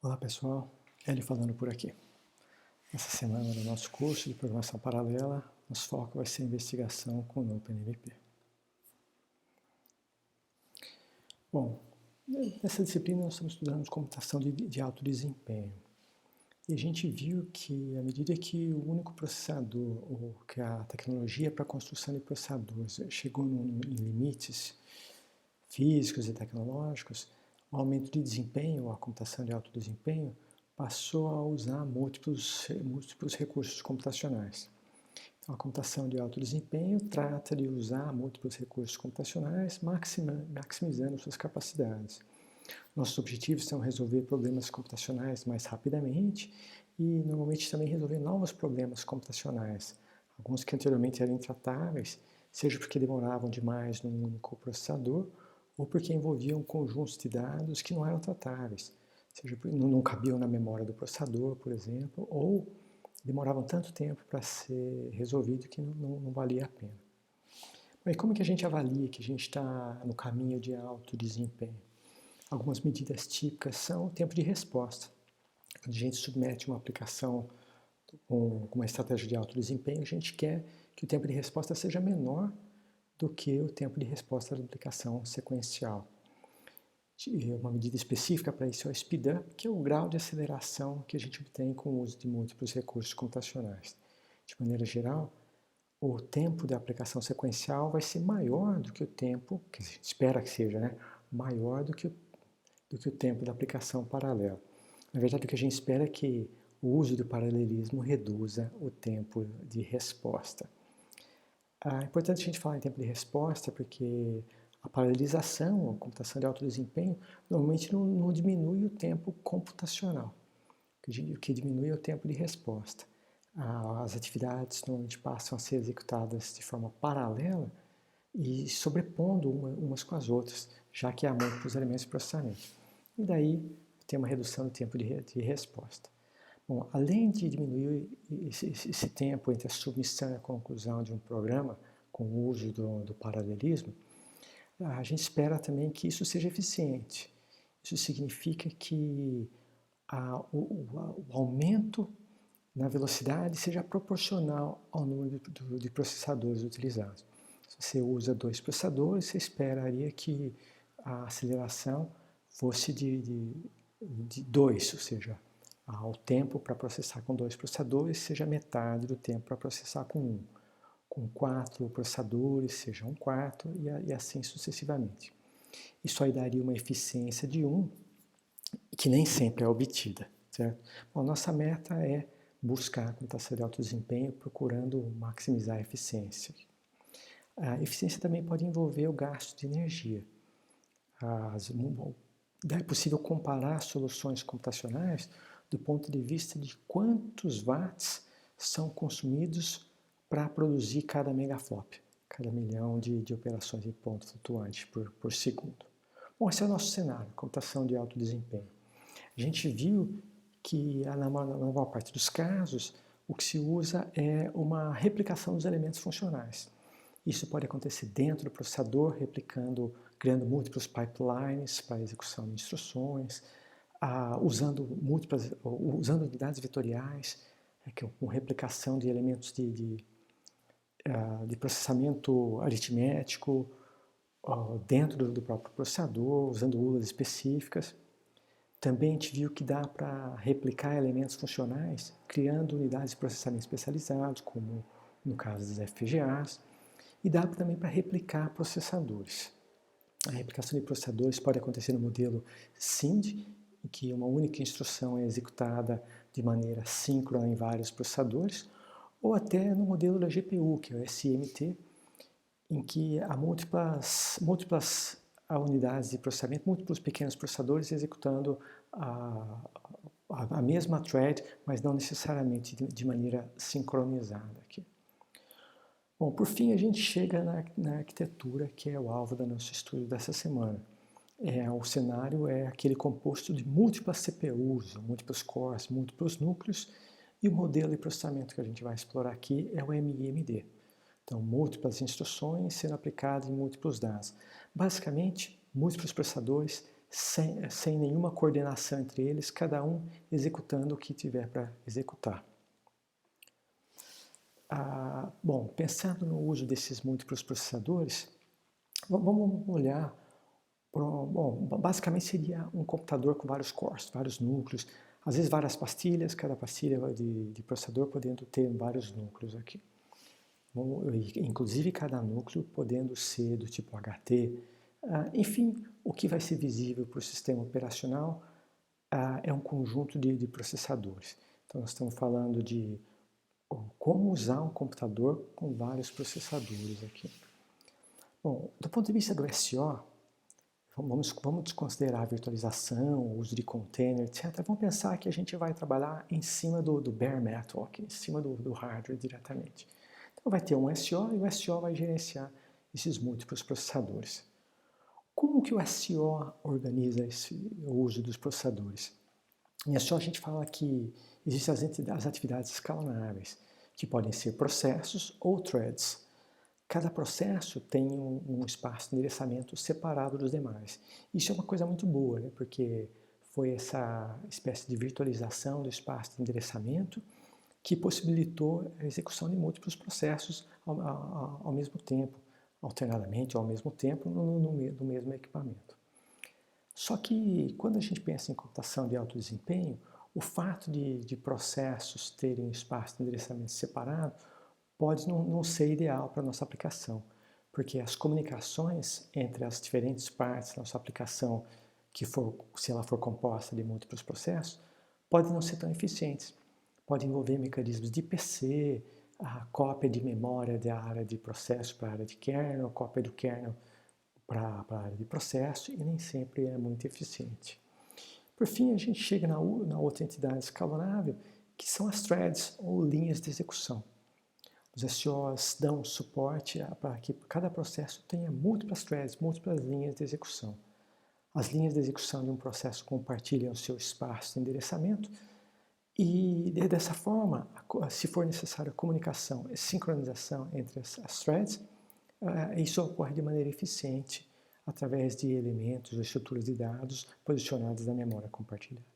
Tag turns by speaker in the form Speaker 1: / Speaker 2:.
Speaker 1: Olá pessoal, Hélio falando por aqui. Essa semana no nosso curso de Programação Paralela, nosso foco vai ser investigação com o OpenMP. Bom, nessa disciplina nós estamos estudando computação de alto desempenho. E a gente viu que, à medida que o único processador, ou que a tecnologia para a construção de processadores chegou em limites físicos e tecnológicos, o aumento de desempenho, a computação de alto desempenho, passou a usar múltiplos recursos computacionais. Então, a computação de alto desempenho trata de usar múltiplos recursos computacionais, maximizando suas capacidades. Nossos objetivos são resolver problemas computacionais mais rapidamente e, normalmente, também resolver novos problemas computacionais, alguns que anteriormente eram intratáveis, seja porque demoravam demais num único processador, ou porque envolviam conjuntos de dados que não eram tratáveis, seja porque não cabiam na memória do processador, por exemplo, ou demoravam tanto tempo para ser resolvido que não valia a pena. Mas como que a gente avalia que a gente está no caminho de alto desempenho? Algumas medidas típicas são o tempo de resposta. Quando a gente submete uma aplicação com uma estratégia de alto desempenho, a gente quer que o tempo de resposta seja menor do que o tempo de resposta da aplicação sequencial. Uma medida específica para isso é o speedup, que é o grau de aceleração que a gente obtém com o uso de múltiplos recursos computacionais. De maneira geral, o tempo da aplicação sequencial vai ser maior do que o tempo, que a gente espera que seja, né? Maior do que o tempo da aplicação paralela. Na verdade, o que a gente espera é que o uso do paralelismo reduza o tempo de resposta. É importante a gente falar em tempo de resposta porque a paralelização, a computação de alto desempenho, normalmente não diminui o tempo computacional. O que diminui é o tempo de resposta. As atividades normalmente passam a ser executadas de forma paralela e sobrepondo umas com as outras, já que há múltiplos elementos de processamento. E daí tem uma redução do tempo de resposta. Bom, além de diminuir esse tempo entre a submissão e a conclusão de um programa com o uso do paralelismo, a gente espera também que isso seja eficiente. Isso significa que o aumento na velocidade seja proporcional ao número de processadores utilizados. Se você usa 2 processadores, você esperaria que a aceleração fosse de 2, ou seja, o tempo para processar com 2 processadores seja metade do tempo para processar com 1. Com 4 processadores seja 1/4 e assim sucessivamente. Isso aí daria uma eficiência de 1, que nem sempre é obtida, certo? Bom, nossa meta é buscar a computação de alto desempenho procurando maximizar a eficiência. A eficiência também pode envolver o gasto de energia. É possível comparar soluções computacionais do ponto de vista de quantos watts são consumidos para produzir cada megaflop, cada milhão de operações de ponto flutuante por segundo. Bom, esse é o nosso cenário, computação de alto desempenho. A gente viu que, na maior parte dos casos, o que se usa é uma replicação dos elementos funcionais. Isso pode acontecer dentro do processador, criando múltiplos pipelines para execução de instruções, usando unidades vetoriais, com replicação de elementos de processamento aritmético dentro do próprio processador, usando ULAs específicas. Também a gente viu que dá para replicar elementos funcionais, criando unidades de processamento especializados, como no caso dos FPGAs, e dá também para replicar processadores. A replicação de processadores pode acontecer no modelo SIND, em que uma única instrução é executada de maneira síncrona em vários processadores, ou até no modelo da GPU, que é o SMT, em que há múltiplas unidades de processamento, múltiplos pequenos processadores executando a mesma thread, mas não necessariamente de maneira sincronizada aqui. Bom, por fim, a gente chega na arquitetura, que é o alvo do nosso estudo dessa semana. O cenário é aquele composto de múltiplas CPUs, múltiplos cores, múltiplos núcleos, e o modelo de processamento que a gente vai explorar aqui é o MIMD. Então, múltiplas instruções sendo aplicadas em múltiplos dados. Basicamente, múltiplos processadores sem nenhuma coordenação entre eles, cada um executando o que tiver para executar. Bom, pensando no uso desses múltiplos processadores, vamos olhar bom, basicamente seria um computador com vários cores, vários núcleos, às vezes várias pastilhas, cada pastilha de processador podendo ter vários núcleos aqui. Inclusive cada núcleo podendo ser do tipo HT. Enfim, o que vai ser visível para o sistema operacional é um conjunto de processadores. Então nós estamos falando de como usar um computador com vários processadores aqui. Bom, do ponto de vista do SO, vamos desconsiderar a virtualização, o uso de container, etc. Vamos pensar que a gente vai trabalhar em cima do bare metal, aqui, em cima do hardware diretamente. Então vai ter um SO e o SO vai gerenciar esses múltiplos processadores. Como que o SO organiza o uso dos processadores? Em SO a gente fala que existem as atividades escalonáveis, que podem ser processos ou threads. Cada processo tem um espaço de endereçamento separado dos demais. Isso é uma coisa muito boa, né? Porque foi essa espécie de virtualização do espaço de endereçamento que possibilitou a execução de múltiplos processos ao mesmo tempo, alternadamente ou ao mesmo tempo no mesmo equipamento. Só que quando a gente pensa em computação de alto desempenho, o fato de processos terem espaço de endereçamento separado pode não ser ideal para a nossa aplicação, porque as comunicações entre as diferentes partes da nossa aplicação, se ela for composta de múltiplos processos, podem não ser tão eficientes. Pode envolver mecanismos de IPC, a cópia de memória da área de processo para a área de kernel, cópia do kernel para a área de processo, e nem sempre é muito eficiente. Por fim, a gente chega na outra entidade escalonável, que são as threads, ou linhas de execução. Os SOs dão suporte para que cada processo tenha múltiplas threads, múltiplas linhas de execução. As linhas de execução de um processo compartilham o seu espaço de endereçamento e, dessa forma, se for necessária comunicação e sincronização entre as threads, isso ocorre de maneira eficiente através de elementos ou estruturas de dados posicionados na memória compartilhada.